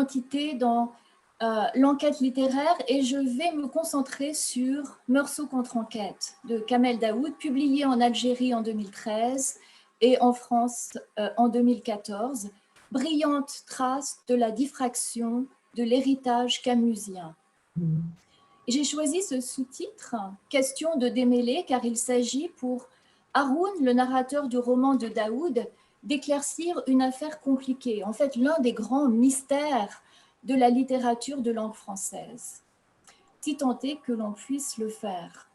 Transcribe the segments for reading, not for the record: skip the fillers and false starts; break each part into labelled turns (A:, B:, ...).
A: l'identité dans l'enquête littéraire et je vais me concentrer sur Meursault contre enquête de Kamel Daoud, publié en Algérie en 2013 et en France en 2014. Brillante trace de la diffraction de l'héritage camusien. J'ai choisi ce sous-titre, Question de démêler, car il s'agit pour Haroun, le narrateur du roman de Daoud, d'éclaircir une affaire compliquée, en fait l'un des grands mystères de la littérature de langue française, si tant est que l'on puisse le faire.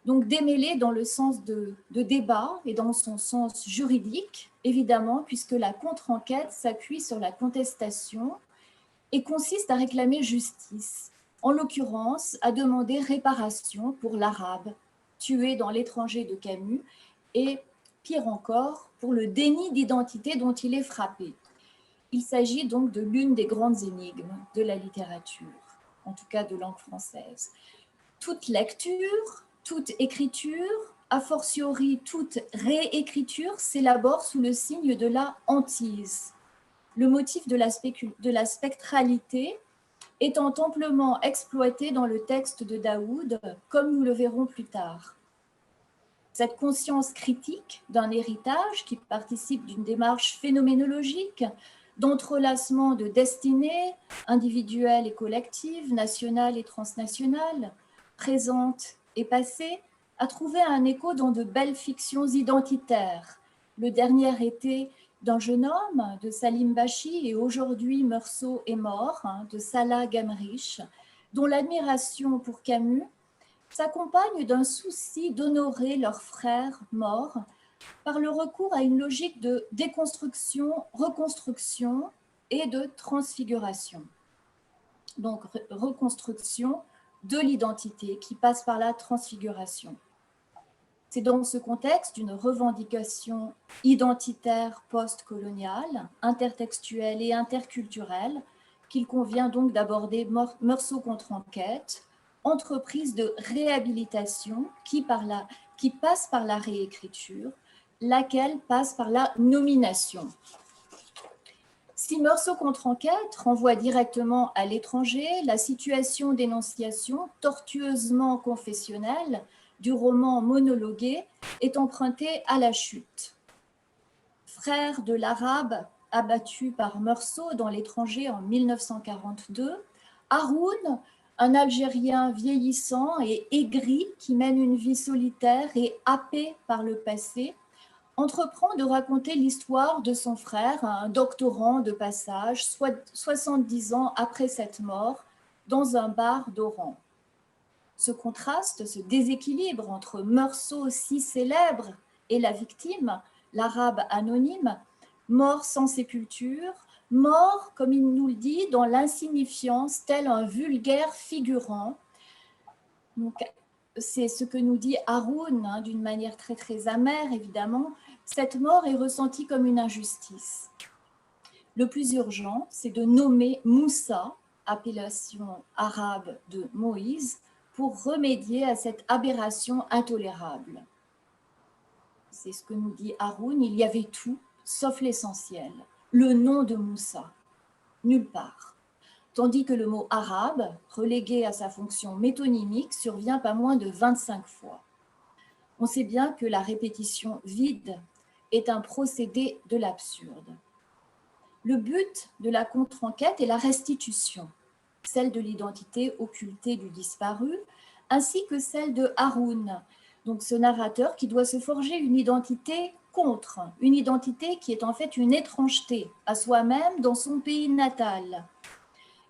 A: Donc démêler dans le sens de débat et dans son sens juridique, évidemment, puisque la contre-enquête s'appuie sur la contestation et consiste à réclamer justice, en l'occurrence à demander réparation pour l'Arabe tué dans l'étranger de Camus et, pire encore, pour le déni d'identité dont il est frappé. Il s'agit donc de l'une des grandes énigmes de la littérature, en tout cas de langue française. Toute lecture, toute écriture, a fortiori toute réécriture s'élabore sous le signe de la hantise. Le motif de la spectralité étant amplement exploité dans le texte de Daoud, comme nous le verrons plus tard. Cette conscience critique d'un héritage qui participe d'une démarche phénoménologique, d'entrelacement de destinées individuelles et collectives, nationales et transnationales, présentes et passées, a trouvé un écho dans de belles fictions identitaires. Le dernier été d'un jeune homme de Salim Bachi et aujourd'hui Meursault est mort de Salah Gamrich, dont l'admiration pour Camus s'accompagne d'un souci d'honorer leurs frères morts par le recours à une logique de déconstruction, reconstruction et de transfiguration. Donc, reconstruction de l'identité qui passe par la transfiguration. C'est dans ce contexte d'une revendication identitaire post-coloniale, intertextuelle et interculturelle qu'il convient donc d'aborder Meursault contre enquête, entreprise de réhabilitation qui passe par la réécriture, laquelle passe par la nomination. Si Meursault contre enquête renvoie directement à l'étranger, la situation d'énonciation tortueusement confessionnelle du roman monologué est empruntée à la chute. Frère de l'Arabe abattu par Meursault dans l'étranger en 1942, Haroun, un Algérien vieillissant et aigri qui mène une vie solitaire et happé par le passé, entreprend de raconter l'histoire de son frère, un doctorant de passage, 70 ans après cette mort, dans un bar d'Oran. Ce contraste, ce déséquilibre entre Meursault si célèbre et la victime, l'Arabe anonyme, mort sans sépulture, mort, comme il nous le dit, dans l'insignifiance, tel un vulgaire figurant. Donc, c'est ce que nous dit Haroun, d'une manière très très amère évidemment. Cette mort est ressentie comme une injustice. Le plus urgent, c'est de nommer Moussa, appellation arabe de Moïse, pour remédier à cette aberration intolérable. C'est ce que nous dit Haroun, il y avait tout, sauf l'essentiel, le nom de Moussa, nulle part. Tandis que le mot arabe, relégué à sa fonction métonymique, survient pas moins de 25 fois. On sait bien que la répétition vide est un procédé de l'absurde. Le but de la contre-enquête est la restitution, celle de l'identité occultée du disparu, ainsi que celle de Haroun, donc ce narrateur qui doit se forger une identité contre, une identité qui est en fait une étrangeté à soi-même dans son pays natal.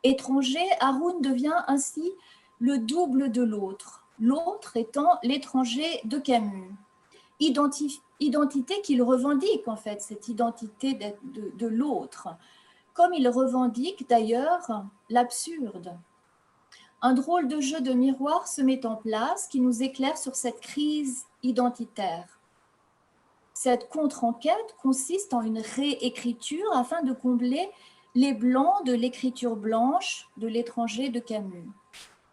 A: Étranger, Haroun devient ainsi le double de l'autre, l'autre étant l'étranger de Camus. Identité qu'il revendique en fait, cette identité de l'autre, comme il revendique d'ailleurs l'absurde. Un drôle de jeu de miroir se met en place qui nous éclaire sur cette crise identitaire. Cette contre-enquête consiste en une réécriture afin de combler les blancs de l'écriture blanche de l'étranger de Camus.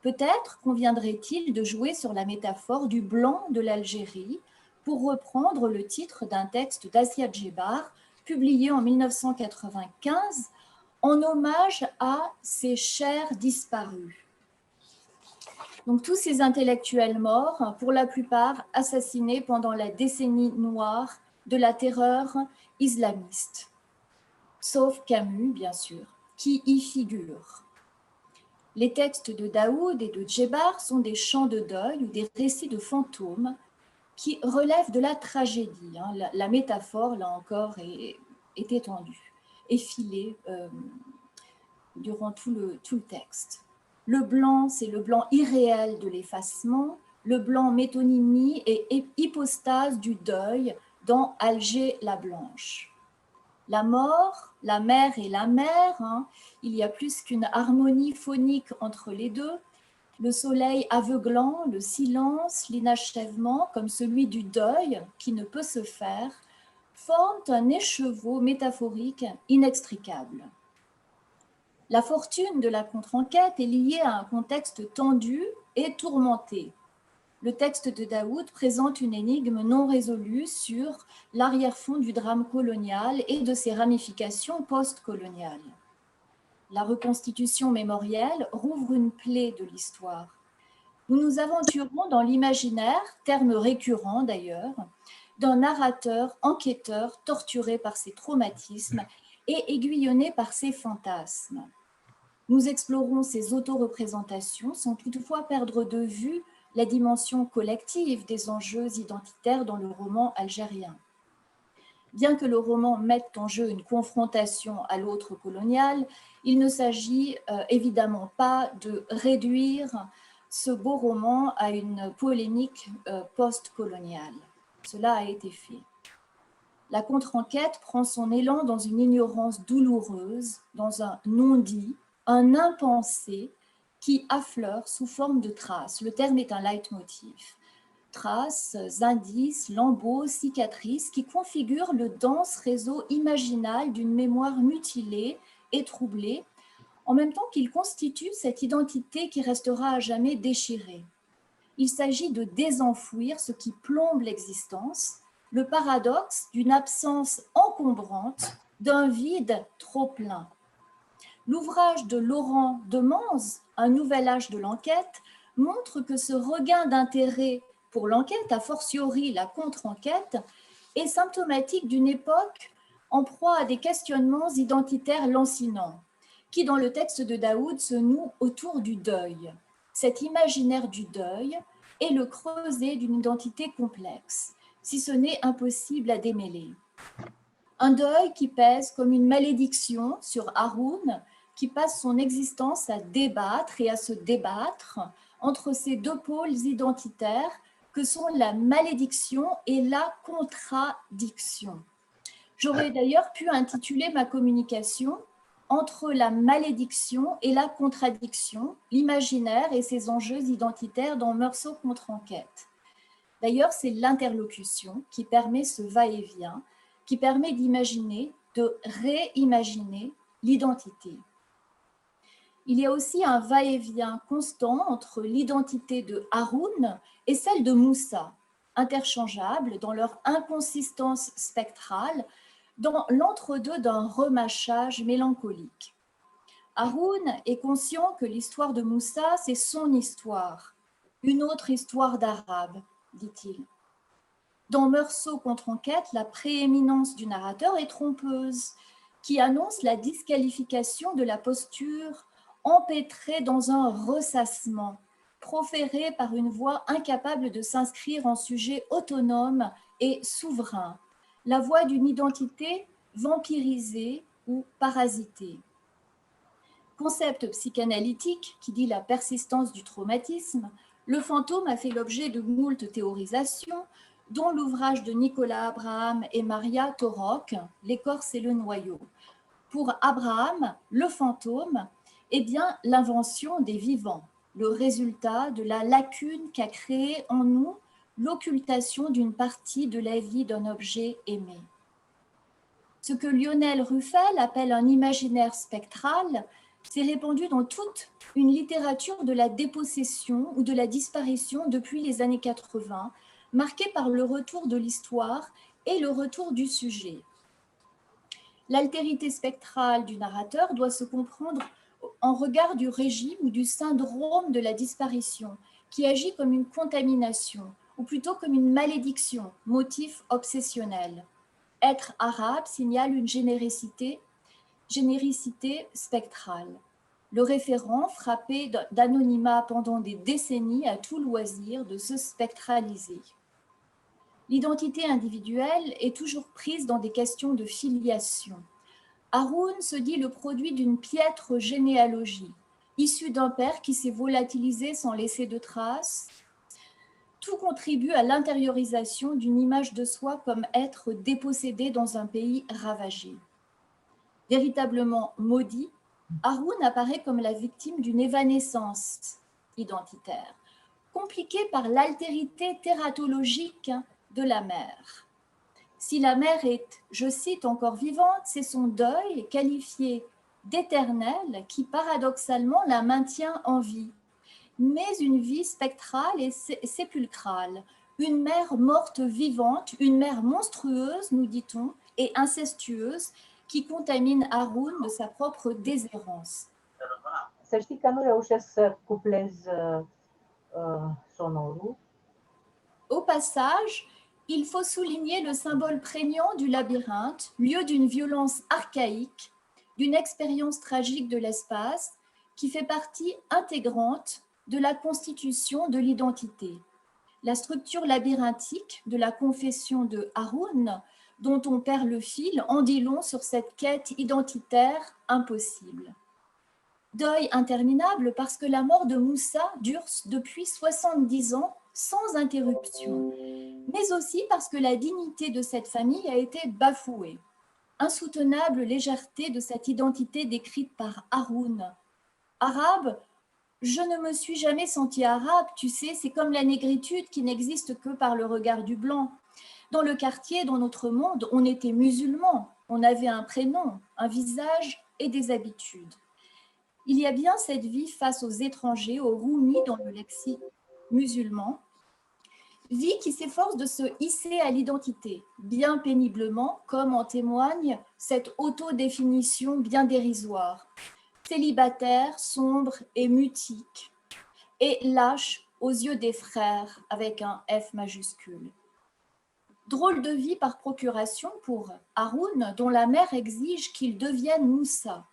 A: Peut-être conviendrait-il de jouer sur la métaphore du blanc de l'Algérie pour reprendre le titre d'un texte d'Assia Djebar publié en 1995 en hommage à ces chers disparus. Donc tous ces intellectuels morts, pour la plupart assassinés pendant la décennie noire de la terreur islamiste, sauf Camus, bien sûr, qui y figure. Les textes de Daoud et de Djebar sont des chants de deuil ou des récits de fantômes qui relèvent de la tragédie. La métaphore, là encore, est étendue, effilée durant tout le texte. Le blanc, c'est le blanc irréel de l'effacement, le blanc métonymie et hypostase du deuil dans Alger la Blanche. La mort, la mère et la mère, il y a plus qu'une harmonie phonique entre les deux. Le soleil aveuglant, le silence, l'inachèvement, comme celui du deuil qui ne peut se faire, forment un écheveau métaphorique inextricable. La fortune de la contre-enquête est liée à un contexte tendu et tourmenté. Le texte de Daoud présente une énigme non résolue sur l'arrière-fond du drame colonial et de ses ramifications post-coloniales. La reconstitution mémorielle rouvre une plaie de l'histoire. Nous nous aventurons dans l'imaginaire, terme récurrent d'ailleurs, d'un narrateur enquêteur torturé par ses traumatismes et aiguillonné par ses fantasmes. Nous explorons ces autoreprésentations sans toutefois perdre de vue la dimension collective des enjeux identitaires dans le roman algérien. Bien que le roman mette en jeu une confrontation à l'autre colonial, il ne s'agit évidemment pas de réduire ce beau roman à une polémique post-coloniale. Cela a été fait. La contre-enquête prend son élan dans une ignorance douloureuse, dans un non-dit, un impensé qui affleure sous forme de traces. Le terme est un leitmotiv. Traces, indices, lambeaux, cicatrices qui configurent le dense réseau imaginal d'une mémoire mutilée et troublée, en même temps qu'il constitue cette identité qui restera à jamais déchirée. Il s'agit de désenfouir ce qui plombe l'existence, le paradoxe d'une absence encombrante, d'un vide trop plein. L'ouvrage de Laurent Demens, Un nouvel âge de l'enquête, montre que ce regain d'intérêt pour l'enquête, a fortiori la contre-enquête, est symptomatique d'une époque en proie à des questionnements identitaires lancinants, qui dans le texte de Daoud se nouent autour du deuil. Cet imaginaire du deuil est le creuset d'une identité complexe, si ce n'est impossible à démêler. Un deuil qui pèse comme une malédiction sur Haroun, qui passe son existence à débattre et à se débattre entre ces deux pôles identitaires que sont la malédiction et la contradiction. J'aurais d'ailleurs pu intituler ma communication entre la malédiction et la contradiction, l'imaginaire et ses enjeux identitaires dans Meursault contre-enquête. D'ailleurs, c'est l'interlocution qui permet ce va-et-vient, qui permet d'imaginer, de réimaginer l'identité. Il y a aussi un va-et-vient constant entre l'identité de Haroun et celle de Moussa, interchangeables dans leur inconsistance spectrale, dans l'entre-deux d'un remâchage mélancolique. Haroun est conscient que l'histoire de Moussa, c'est son histoire, une autre histoire d'arabe, dit-il. Dans Meursault contre-enquête, la prééminence du narrateur est trompeuse, qui annonce la disqualification de la posture empêtrée dans un ressassement, proféré par une voix incapable de s'inscrire en sujet autonome et souverain, la voix d'une identité vampirisée ou parasitée. Concept psychanalytique qui dit la persistance du traumatisme, le fantôme a fait l'objet de moult théorisations, dont l'ouvrage de Nicolas Abraham et Maria Torok, L'écorce et le noyau. Pour Abraham, le fantôme est bien l'invention des vivants, le résultat de la lacune qu'a créée en nous l'occultation d'une partie de la vie d'un objet aimé. Ce que Lionel Ruffel appelle un imaginaire spectral s'est répandu dans toute une littérature de la dépossession ou de la disparition depuis les années 80, marquée par le retour de l'histoire et le retour du sujet. L'altérité spectrale du narrateur doit se comprendre en regard du régime ou du syndrome de la disparition, qui agit comme une contamination, ou plutôt comme une malédiction, motif obsessionnel. Être arabe signale une généricité spectrale. Le référent, frappé d'anonymat pendant des décennies, a tout loisir de se spectraliser. L'identité individuelle est toujours prise dans des questions de filiation. Haroun se dit le produit d'une piètre généalogie, issu d'un père qui s'est volatilisé sans laisser de traces. Tout contribue à l'intériorisation d'une image de soi comme être dépossédé dans un pays ravagé. Véritablement maudit, Haroun apparaît comme la victime d'une évanescence identitaire, compliquée par l'altérité tératologique de la mère. Si la mère est, je cite, encore vivante, c'est son deuil, qualifié d'éternel, qui paradoxalement la maintient en vie. Mais une vie spectrale et sépulcrale, une mère morte vivante, une mère monstrueuse, nous dit-on, et incestueuse, qui contamine Haroun de sa propre déshérence.
B: Să știi că nu reușesc să cuplez sonorul.
A: Au passage, il faut souligner le symbole prégnant du labyrinthe, lieu d'une violence archaïque, d'une expérience tragique de l'espace qui fait partie intégrante de la constitution de l'identité. La structure labyrinthique de la confession de Haroun, dont on perd le fil, en dit long sur cette quête identitaire impossible. Deuil interminable parce que la mort de Moussa dure depuis 70 ans sans interruption, mais aussi parce que la dignité de cette famille a été bafouée. Insoutenable légèreté de cette identité décrite par Haroun. Arabe, je ne me suis jamais senti arabe, tu sais, c'est comme la négritude qui n'existe que par le regard du blanc. Dans le quartier, dans notre monde, on était musulman, on avait un prénom, un visage et des habitudes. Il y a bien cette vie face aux étrangers, aux roumis dans le lexique musulman, vie qui s'efforce de se hisser à l'identité, bien péniblement, comme en témoigne cette autodéfinition bien dérisoire. Célibataire, sombre et mutique, et lâche aux yeux des frères avec un F majuscule. Drôle de vie par procuration pour Haroun, dont la mère exige qu'il devienne Moussa.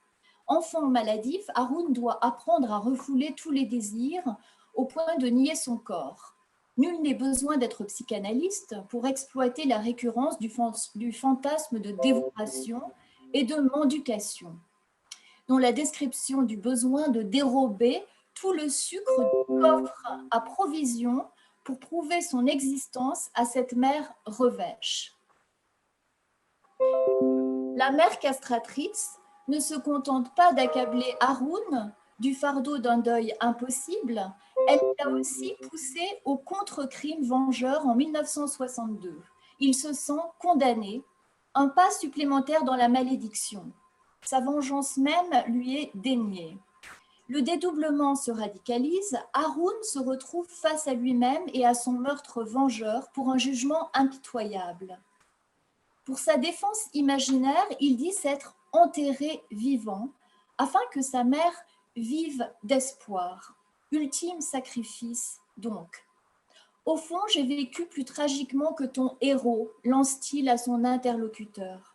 A: Enfant maladif, Haroun doit apprendre à refouler tous les désirs au point de nier son corps. Nul n'est besoin d'être psychanalyste pour exploiter la récurrence du fantasme de dévoration et de mendication, dont la description du besoin de dérober tout le sucre du coffre à provision pour prouver son existence à cette mère revêche. La mère castratrice ne se contente pas d'accabler Haroun du fardeau d'un deuil impossible, elle l'a aussi poussé au contre-crime vengeur en 1962. Il se sent condamné, un pas supplémentaire dans la malédiction. Sa vengeance même lui est déniée. Le dédoublement se radicalise, Haroun se retrouve face à lui-même et à son meurtre vengeur pour un jugement impitoyable. Pour sa défense imaginaire, il dit s'être enterré vivant afin que sa mère vive d'espoir. Ultime sacrifice, donc. Au fond, j'ai vécu plus tragiquement que ton héros, lance-t-il à son interlocuteur.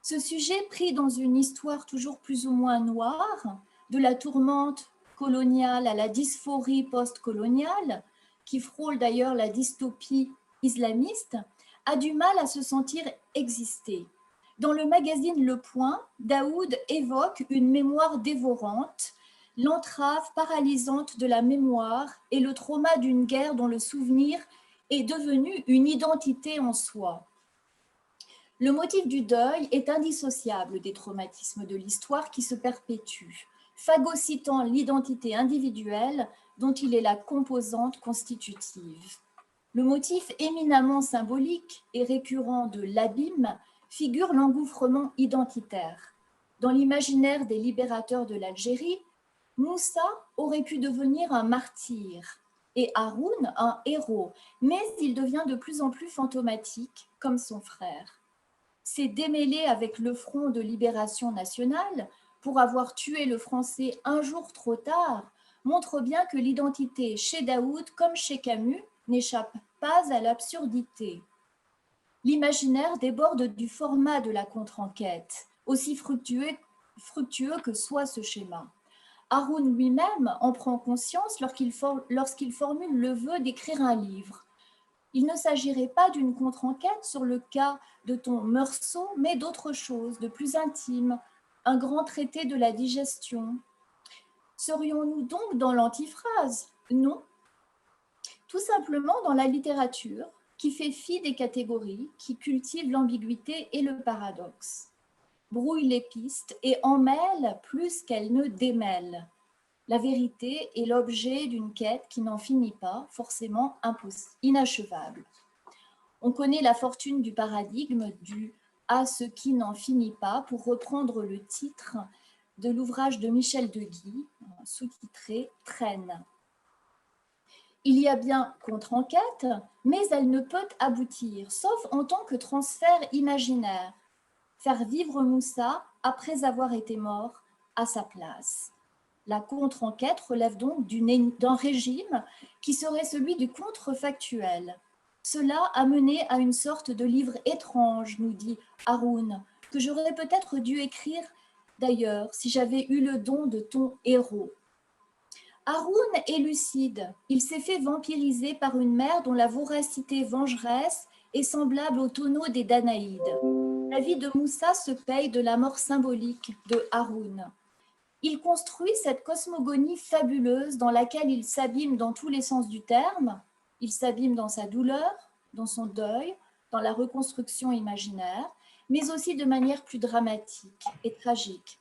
A: Ce sujet pris dans une histoire toujours plus ou moins noire, de la tourmente coloniale à la dysphorie post-coloniale, qui frôle d'ailleurs la dystopie islamiste, a du mal à se sentir exister. Dans le magazine Le Point, Daoud évoque une mémoire dévorante, l'entrave paralysante de la mémoire et le trauma d'une guerre dont le souvenir est devenu une identité en soi. Le motif du deuil est indissociable des traumatismes de l'histoire qui se perpétuent, phagocytant l'identité individuelle dont il est la composante constitutive. Le motif éminemment symbolique et récurrent de l'abîme figure l'engouffrement identitaire. Dans l'imaginaire des libérateurs de l'Algérie, Moussa aurait pu devenir un martyr et Haroun un héros, mais il devient de plus en plus fantomatique comme son frère. s'est démêlé avec le Front de libération nationale pour avoir tué le français un jour trop tard montre bien que l'identité chez Daoud comme chez Camus n'échappe pas à l'absurdité. L'imaginaire déborde du format de la contre-enquête, aussi fructueux que soit ce schéma. Haroun lui-même en prend conscience lorsqu'il formule le vœu d'écrire un livre. Il ne s'agirait pas d'une contre-enquête sur le cas de ton Meursault, mais d'autre chose, de plus intime, un grand traité de la digestion. Serions-nous donc dans l'antiphrase? Non. Tout simplement dans la littérature, qui fait fi des catégories, qui cultive l'ambiguïté et le paradoxe, brouille les pistes et en mêle plus qu'elle ne démêle. La vérité est l'objet d'une quête qui n'en finit pas, forcément inachevable. On connaît la fortune du paradigme du « à ce qui n'en finit pas » pour reprendre le titre de l'ouvrage de Michel Deguy, sous-titré « Traîne ». Il y a bien contre-enquête, mais elle ne peut aboutir, sauf en tant que transfert imaginaire. Faire vivre Moussa après avoir été mort à sa place. La contre-enquête relève donc d'un régime qui serait celui du contrefactuel. Cela a mené à une sorte de livre étrange, nous dit Haroun, que j'aurais peut-être dû écrire d'ailleurs si j'avais eu le don de ton héros. Haroun est lucide. Il s'est fait vampiriser par une mère dont la voracité vengeresse est semblable au tonneau des Danaïdes. La vie de Moussa se paye de la mort symbolique de Haroun. Il construit cette cosmogonie fabuleuse dans laquelle il s'abîme dans tous les sens du terme. Il s'abîme dans sa douleur, dans son deuil, dans la reconstruction imaginaire, mais aussi de manière plus dramatique et tragique,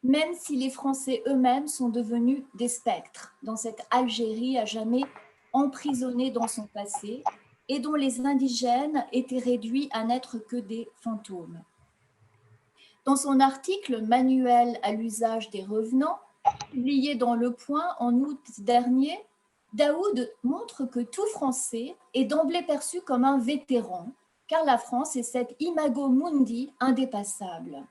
A: même si les Français eux-mêmes sont devenus des spectres dans cette Algérie à jamais emprisonnée dans son passé et dont les indigènes étaient réduits à n'être que des fantômes. Dans son article « Manuel à l'usage des revenants », publié dans Le Point en août dernier, Daoud montre que tout Français est d'emblée perçu comme un vétéran, car la France est cet imago mundi indépassable.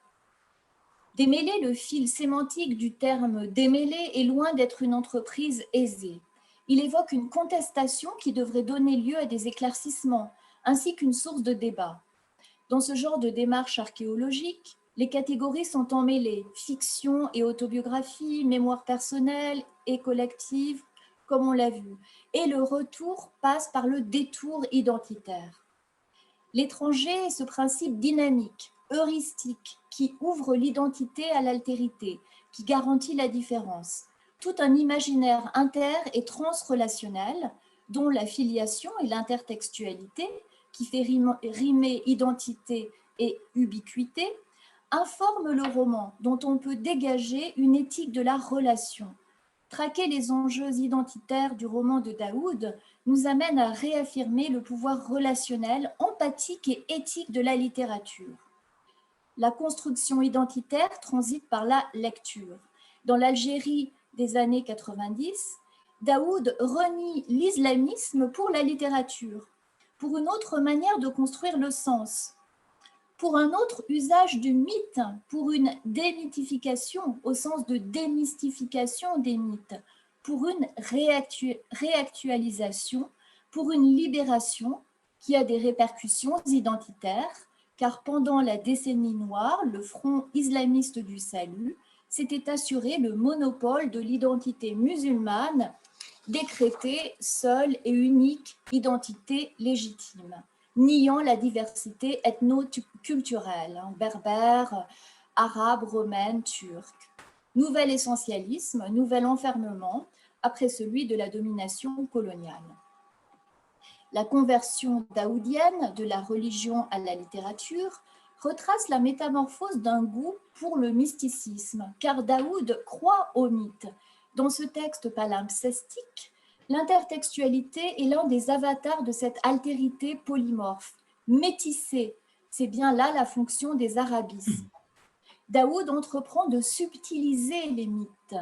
A: Démêler le fil sémantique du terme « démêler » est loin d'être une entreprise aisée. Il évoque une contestation qui devrait donner lieu à des éclaircissements, ainsi qu'une source de débat. Dans ce genre de démarche archéologique, les catégories sont emmêlées, fiction et autobiographie, mémoire personnelle et collective, comme on l'a vu, et le retour passe par le détour identitaire. L'étranger est ce principe dynamique, heuristique, qui ouvre l'identité à l'altérité, qui garantit la différence. Tout un imaginaire inter- et transrelationnel, dont la filiation et l'intertextualité, qui fait rimer identité et ubiquité, informe le roman, dont on peut dégager une éthique de la relation. Traquer les enjeux identitaires du roman de Daoud nous amène à réaffirmer le pouvoir relationnel, empathique et éthique de la littérature. La construction identitaire transite par la lecture. Dans l'Algérie des années 90, Daoud renie l'islamisme pour la littérature, pour une autre manière de construire le sens, pour un autre usage du mythe, pour une démythification au sens de démystification des mythes, pour une réactualisation, pour une libération qui a des répercussions identitaires, car pendant la décennie noire, le Front islamiste du salut s'était assuré le monopole de l'identité musulmane, décrétée seule et unique identité légitime, niant la diversité ethno-culturelle, berbère, arabe, romaine, turque. Nouvel essentialisme, nouvel enfermement, après celui de la domination coloniale. La conversion daoudienne de la religion à la littérature retrace la métamorphose d'un goût pour le mysticisme, car Daoud croit au mythe. Dans ce texte palimpsestique, l'intertextualité est l'un des avatars de cette altérité polymorphe, métissée. C'est bien là la fonction des arabismes. Daoud entreprend de subtiliser les mythes,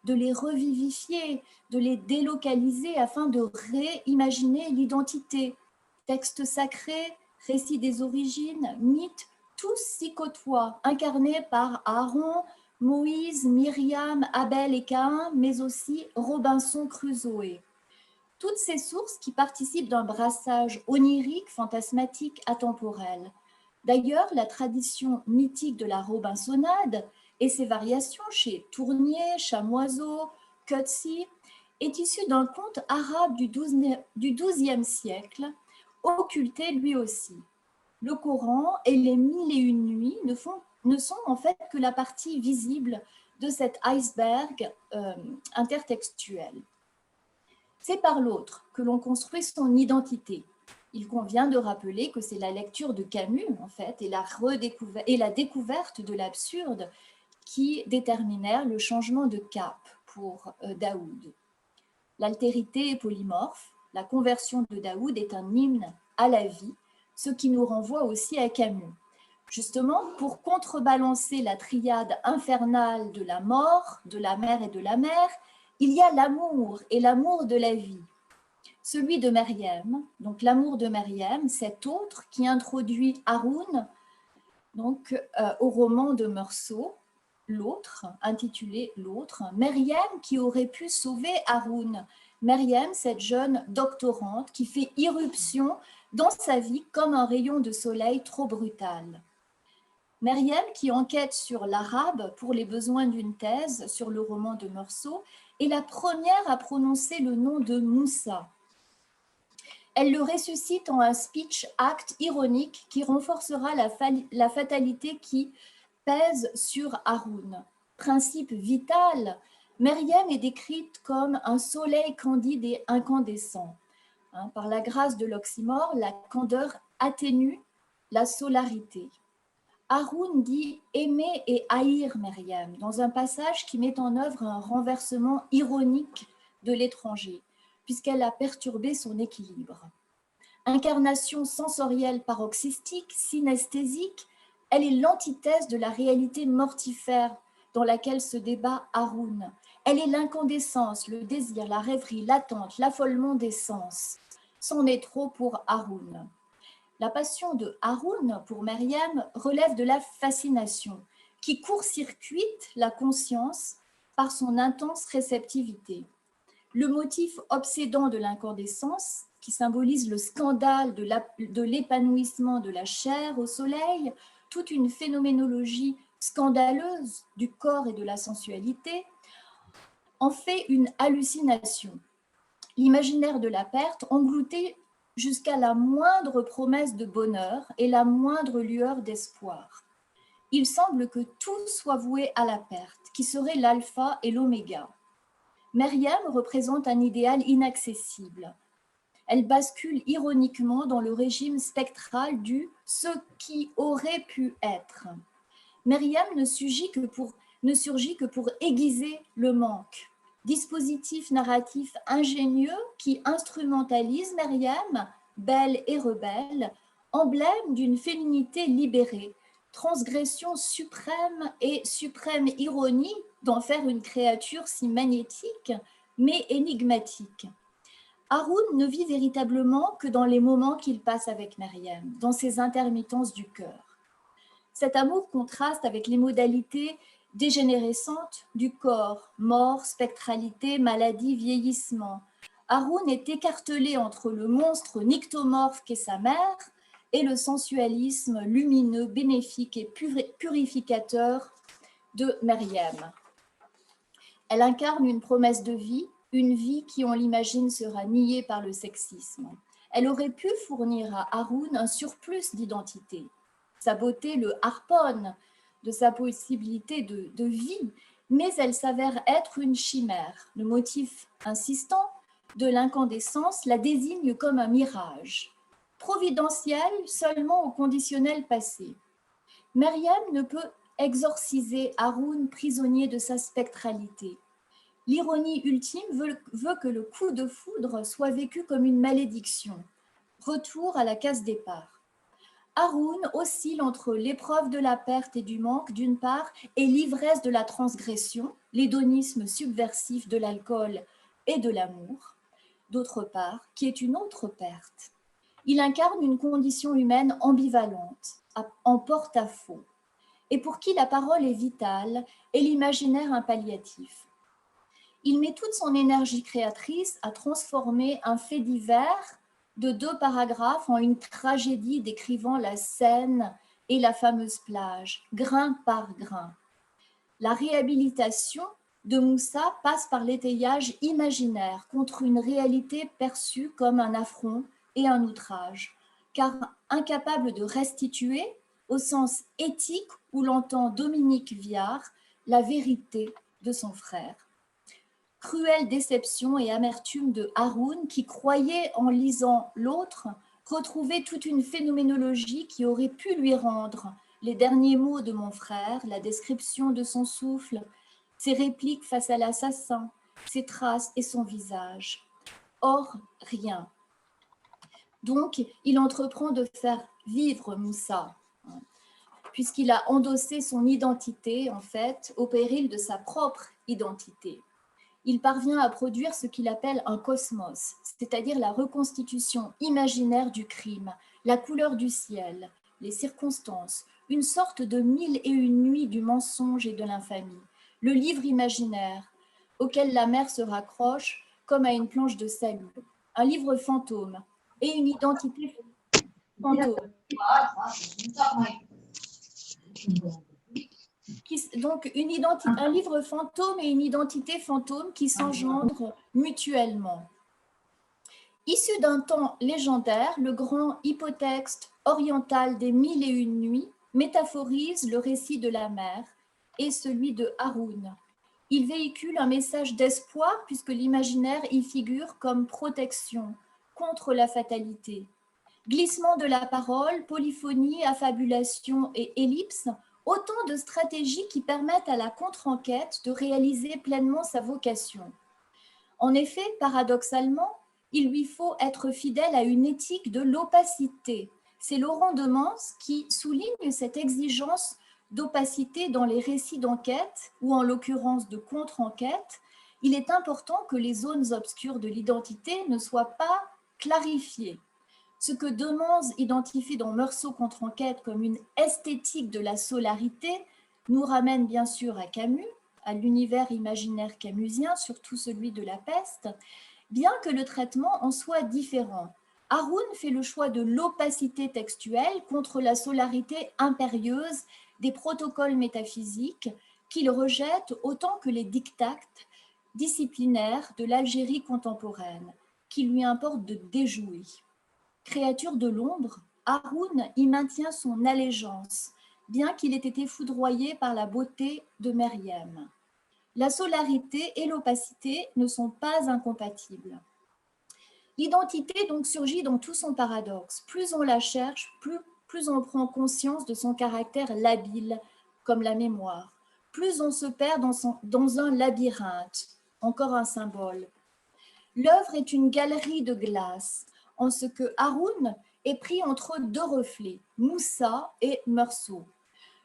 A: de les revivifier, de les délocaliser afin de réimaginer l'identité. Texte sacré, récit des origines, mythe, tous s'y côtoient, incarnés par Aaron, Moïse, Myriam, Abel et Caïn, mais aussi Robinson Crusoe. Toutes ces sources qui participent d'un brassage onirique, fantasmatique, atemporel. D'ailleurs, la tradition mythique de la Robinsonade et ses variations chez Tournier, Chamoiseau, Coetzee est issue d'un conte arabe du XIIe siècle, occulté lui aussi. Le Coran et les Mille et une nuits ne sont en fait que la partie visible de cet iceberg intertextuel. C'est par l'autre que l'on construit son identité. Il convient de rappeler que c'est la lecture de Camus, en fait, et la découverte de l'absurde qui déterminèrent le changement de cap pour Daoud. L'altérité est polymorphe, la conversion de Daoud est un hymne à la vie, ce qui nous renvoie aussi à Camus. Justement, pour contrebalancer la triade infernale de la mort, de la mère et de la mère, il y a l'amour et l'amour de la vie. Celui de Maryam, donc l'amour de Maryam, cet autre qui introduit Haroun donc, au roman de Meursault, l'autre, intitulé L'autre, Maryam qui aurait pu sauver Haroun. Maryam, cette jeune doctorante qui fait irruption dans sa vie comme un rayon de soleil trop brutal. Maryam qui enquête sur l'arabe pour les besoins d'une thèse sur le roman de Meursault est la première à prononcer le nom de Moussa. Elle le ressuscite en un speech act ironique qui renforcera la fatalité qui pèse sur Haroun. Principe vital, Maryam est décrite comme un soleil candide et incandescent. Par la grâce de l'oxymore, la candeur atténue la solarité. Haroun dit aimer et haïr Maryam dans un passage qui met en œuvre un renversement ironique de l'étranger, puisqu'elle a perturbé son équilibre. Incarnation sensorielle paroxystique, synesthésique, elle est l'antithèse de la réalité mortifère dans laquelle se débat Haroun. Elle est l'incandescence, le désir, la rêverie, l'attente, l'affolement des sens. C'en est trop pour Haroun. La passion de Haroun pour Maryam relève de la fascination qui court-circuite la conscience par son intense réceptivité. Le motif obsédant de l'incandescence, qui symbolise le scandale de l'épanouissement de la chair au soleil, toute une phénoménologie scandaleuse du corps et de la sensualité, en fait une hallucination. L'imaginaire de la perte engloutit jusqu'à la moindre promesse de bonheur et la moindre lueur d'espoir. Il semble que tout soit voué à la perte, qui serait l'alpha et l'oméga. Maryam représente un idéal inaccessible. Elle bascule ironiquement dans le régime spectral du « ce qui aurait pu être ». Maryam ne surgit que pour aiguiser le manque. Dispositif narratif ingénieux qui instrumentalise Maryam, belle et rebelle, emblème d'une féminité libérée, transgression suprême et suprême ironie d'en faire une créature si magnétique, mais énigmatique. Haroun ne vit véritablement que dans les moments qu'il passe avec Maryam, dans ses intermittences du cœur. Cet amour contraste avec les modalités dégénérescentes du corps, mort, spectralité, maladie, vieillissement. Haroun est écartelé entre le monstre nyctomorphe qu'est sa mère et le sensualisme lumineux, bénéfique et purificateur de Maryam. Elle incarne une promesse de vie, une vie qui, on l'imagine, sera niée par le sexisme. Elle aurait pu fournir à Haroun un surplus d'identité. Sa beauté le harponne de sa possibilité de vie, mais elle s'avère être une chimère. Le motif insistant de l'incandescence la désigne comme un mirage, providentiel seulement au conditionnel passé. Maryam ne peut exorciser Haroun prisonnier de sa spectralité. L'ironie ultime veut que le coup de foudre soit vécu comme une malédiction. Retour à la case départ. Haroun oscille entre l'épreuve de la perte et du manque d'une part et l'ivresse de la transgression, l'hédonisme subversif de l'alcool et de l'amour, d'autre part, qui est une autre perte. Il incarne une condition humaine ambivalente, en porte-à-faux, et pour qui la parole est vitale et l'imaginaire un palliatif. Il met toute son énergie créatrice à transformer un fait divers de 2 paragraphes en une tragédie décrivant la Seine et la fameuse plage, grain par grain. La réhabilitation de Moussa passe par l'étayage imaginaire contre une réalité perçue comme un affront et un outrage, car incapable de restituer, au sens éthique où l'entend Dominique Viard, la vérité de son frère. Cruelle déception et amertume de Haroun qui croyait en lisant l'autre retrouver toute une phénoménologie qui aurait pu lui rendre les derniers mots de mon frère, la description de son souffle, ses répliques face à l'assassin, ses traces et son visage. Or, rien. Donc, il entreprend de faire vivre Moussa, puisqu'il a endossé son identité, en fait, au péril de sa propre identité. Il parvient à produire ce qu'il appelle un cosmos, c'est-à-dire la reconstitution imaginaire du crime, la couleur du ciel, les circonstances, une sorte de 1001 nuits du mensonge et de l'infamie, le livre imaginaire auquel la mer se raccroche comme à une planche de salut, un livre fantôme et une identité fantôme. Donc, un livre fantôme et une identité fantôme qui s'engendrent mutuellement. Issu d'un temps légendaire, le grand hypotexte oriental des 1001 nuits métaphorise le récit de la mer et celui de Haroun. Il véhicule un message d'espoir puisque l'imaginaire y figure comme protection contre la fatalité. Glissement de la parole, polyphonie, affabulation et ellipse, autant de stratégies qui permettent à la contre-enquête de réaliser pleinement sa vocation. En effet, paradoxalement, il lui faut être fidèle à une éthique de l'opacité. C'est Laurent Demans qui souligne cette exigence d'opacité dans les récits d'enquête ou en l'occurrence de contre-enquête. Il est important que les zones obscures de l'identité ne soient pas clarifiées. Ce que Demans identifie dans Meursault contre enquête comme une esthétique de la solarité nous ramène bien sûr à Camus, à l'univers imaginaire camusien, surtout celui de la peste, bien que le traitement en soit différent. Haroun fait le choix de l'opacité textuelle contre la solarité impérieuse des protocoles métaphysiques qu'il rejette autant que les dictats disciplinaires de l'Algérie contemporaine, qu'il lui importe de déjouer. Créature de l'ombre, Haroun y maintient son allégeance, bien qu'il ait été foudroyé par la beauté de Meriem. La solarité et l'opacité ne sont pas incompatibles. L'identité donc surgit dans tout son paradoxe. Plus on la cherche, plus on prend conscience de son caractère labile, comme la mémoire. Plus on se perd dans un labyrinthe, encore un symbole. L'œuvre est une galerie de glace, en ce que Haroun est pris entre 2 reflets, Moussa et Meursault.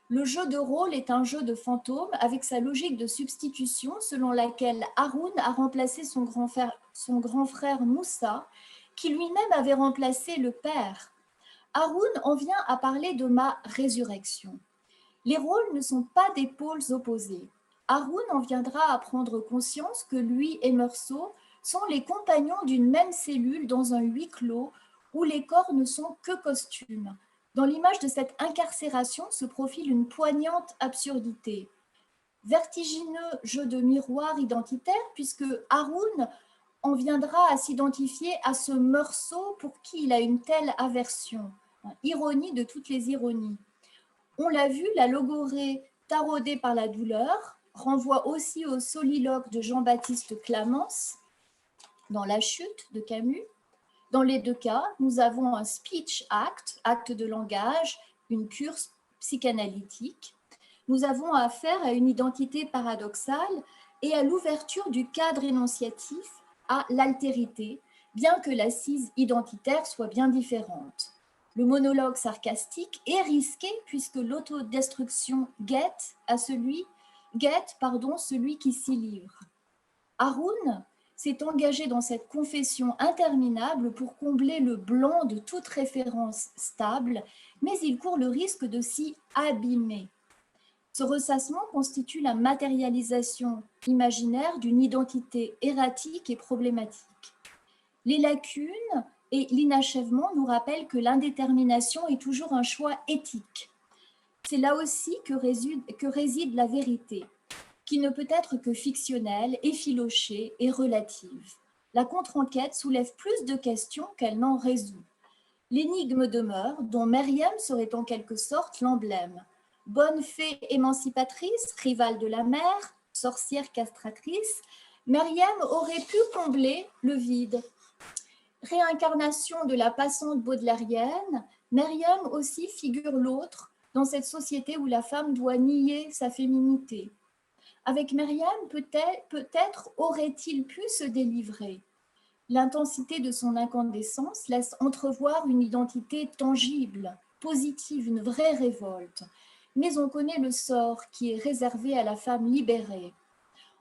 A: Le jeu de rôle est un jeu de fantômes avec sa logique de substitution selon laquelle Haroun a remplacé son grand frère Moussa, qui lui-même avait remplacé le père. Haroun en vient à parler de ma résurrection. Les rôles ne sont pas des pôles opposés. Haroun en viendra à prendre conscience que lui et Meursault sont les compagnons d'une même cellule dans un huis clos où les corps ne sont que costumes. Dans l'image de cette incarcération se profile une poignante absurdité. Vertigineux jeu de miroir identitaire puisque Haroun en viendra à s'identifier à ce Meursault pour qui il a une telle aversion. Ironie de toutes les ironies. On l'a vu, la logorée taraudée par la douleur renvoie aussi au soliloque de Jean-Baptiste Clamence dans La Chute de Camus. Dans les 2 cas, nous avons un speech act, acte de langage, une cure psychanalytique. Nous avons affaire à une identité paradoxale et à l'ouverture du cadre énonciatif à l'altérité, bien que l'assise identitaire soit bien différente. Le monologue sarcastique est risqué puisque l'autodestruction guette celui qui s'y livre. Haroun, s'est engagé dans cette confession interminable pour combler le blanc de toute référence stable, mais il court le risque de s'y abîmer. Ce ressassement constitue la matérialisation imaginaire d'une identité erratique et problématique. Les lacunes et l'inachèvement nous rappellent que l'indétermination est toujours un choix éthique. C'est là aussi que réside la vérité, qui ne peut être que fictionnelle, effilochée et relative. La contre-enquête soulève plus de questions qu'elle n'en résout. L'énigme demeure, dont Myriam serait en quelque sorte l'emblème. Bonne fée émancipatrice, rivale de la mère, sorcière castratrice, Myriam aurait pu combler le vide. Réincarnation de la passante baudelairienne, Myriam aussi figure l'autre dans cette société où la femme doit nier sa féminité. Avec Myriam, peut-être aurait-il pu se délivrer. L'intensité de son incandescence laisse entrevoir une identité tangible, positive, une vraie révolte. Mais on connaît le sort qui est réservé à la femme libérée.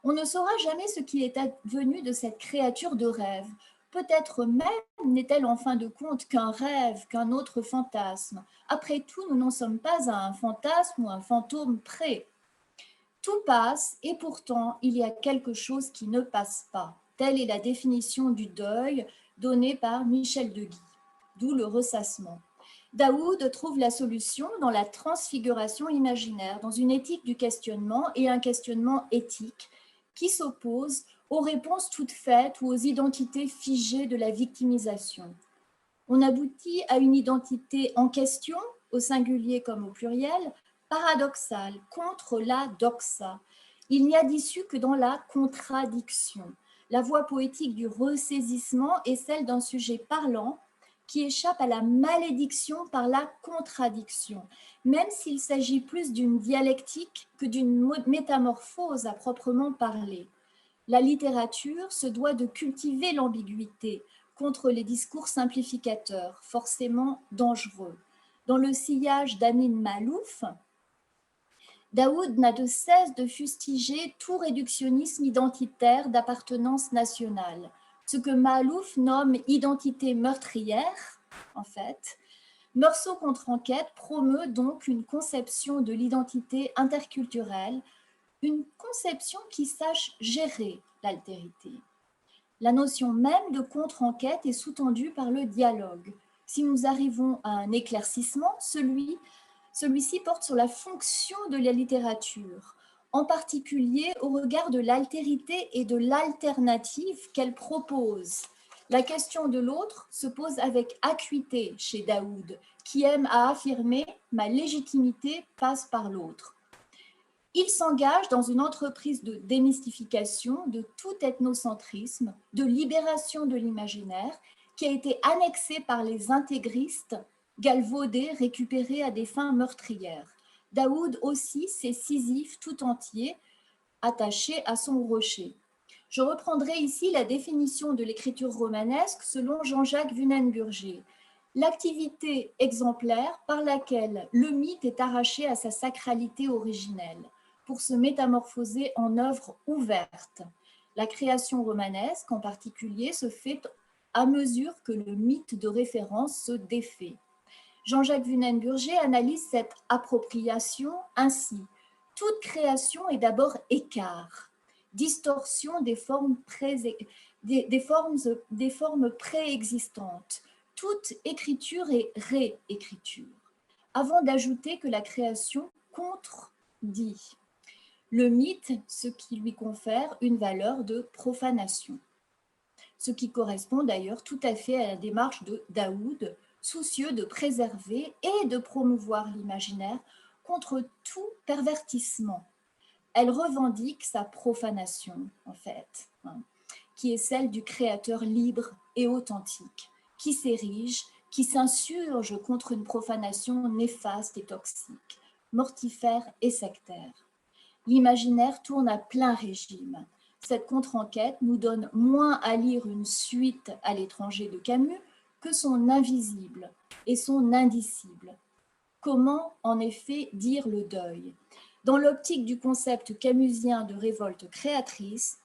A: On ne saura jamais ce qui est advenu de cette créature de rêve. Peut-être même n'est-elle en fin de compte qu'un rêve, qu'un autre fantasme. Après tout, nous n'en sommes pas à un fantasme ou un fantôme près. Tout passe et pourtant il y a quelque chose qui ne passe pas. Telle est la définition du deuil donnée par Michel de Guy, d'où le ressassement. Daoud trouve la solution dans la transfiguration imaginaire, dans une éthique du questionnement et un questionnement éthique qui s'oppose aux réponses toutes faites ou aux identités figées de la victimisation. On aboutit à une identité en question, au singulier comme au pluriel, paradoxale, contre la doxa. Il n'y a d'issue que dans la contradiction. La voie poétique du ressaisissement est celle d'un sujet parlant qui échappe à la malédiction par la contradiction, même s'il s'agit plus d'une dialectique que d'une métamorphose à proprement parler. La littérature se doit de cultiver l'ambiguïté contre les discours simplificateurs, forcément dangereux. Dans le sillage d'Amin Maalouf, Daoud n'a de cesse de fustiger tout réductionnisme identitaire d'appartenance nationale, ce que Maalouf nomme identité meurtrière, en fait. Meursault contre enquête promeut donc une conception de l'identité interculturelle, une conception qui sache gérer l'altérité. La notion même de contre-enquête est sous-tendue par le dialogue. Si nous arrivons à un éclaircissement, celui-ci porte sur la fonction de la littérature, en particulier au regard de l'altérité et de l'alternative qu'elle propose. La question de l'autre se pose avec acuité chez Daoud, qui aime à affirmer « ma légitimité passe par l'autre ». Il s'engage dans une entreprise de démystification de tout ethnocentrisme, de libération de l'imaginaire, qui a été annexé par les intégristes, galvaudés, récupérés à des fins meurtrières. Daoud aussi, c'est Sisyphe tout entier, attaché à son rocher. Je reprendrai ici la définition de l'écriture romanesque selon Jean-Jacques Vunen-Burger. L'activité exemplaire par laquelle le mythe est arraché à sa sacralité originelle, pour se métamorphoser en œuvre ouverte. La création romanesque, en particulier, se fait à mesure que le mythe de référence se défait. Jean-Jacques Vunen-Burger analyse cette appropriation ainsi. Toute création est d'abord écart, distorsion des formes préexistantes. Toute écriture est réécriture, avant d'ajouter que la création contredit le mythe, ce qui lui confère une valeur de profanation. Ce qui correspond d'ailleurs tout à fait à la démarche de Daoud, soucieux de préserver et de promouvoir l'imaginaire contre tout pervertissement. Elle revendique sa profanation, en fait, qui est celle du créateur libre et authentique, qui s'érige, qui s'insurge contre une profanation néfaste et toxique, mortifère et sectaire. L'imaginaire tourne à plein régime. Cette contre-enquête nous donne moins à lire une suite à l'étranger de Camus que son invisible et son indicible. Comment, en effet, dire le deuil ? Dans l'optique du concept camusien de révolte créatrice,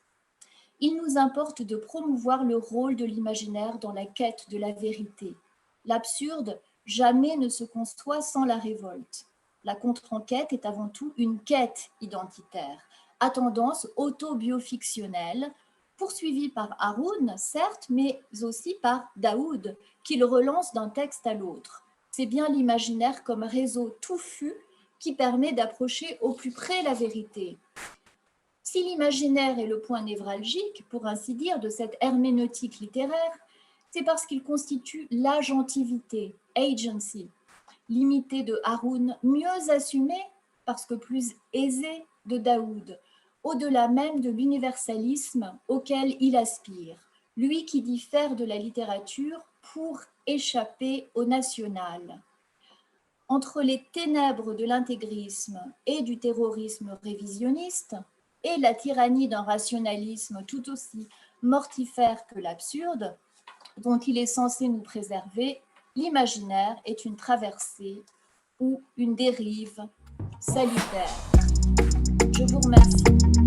A: il nous importe de promouvoir le rôle de l'imaginaire dans la quête de la vérité. L'absurde jamais ne se conçoit sans la révolte. La contre-enquête est avant tout une quête identitaire, à tendance autobiofictionnelle, poursuivie par Haroun, certes, mais aussi par Daoud, qui le relance d'un texte à l'autre. C'est bien l'imaginaire comme réseau touffu qui permet d'approcher au plus près la vérité. Si l'imaginaire est le point névralgique, pour ainsi dire, de cette herméneutique littéraire, c'est parce qu'il constitue l'agentivité, agency, limitée de Haroun, mieux assumée, parce que plus aisée, de Daoud, au-delà même de l'universalisme auquel il aspire, lui qui diffère de la littérature pour échapper au national. Entre les ténèbres de l'intégrisme et du terrorisme révisionniste, et la tyrannie d'un rationalisme tout aussi mortifère que l'absurde, dont il est censé nous préserver, l'imaginaire est une traversée ou une dérive salutaire. Je vous remercie.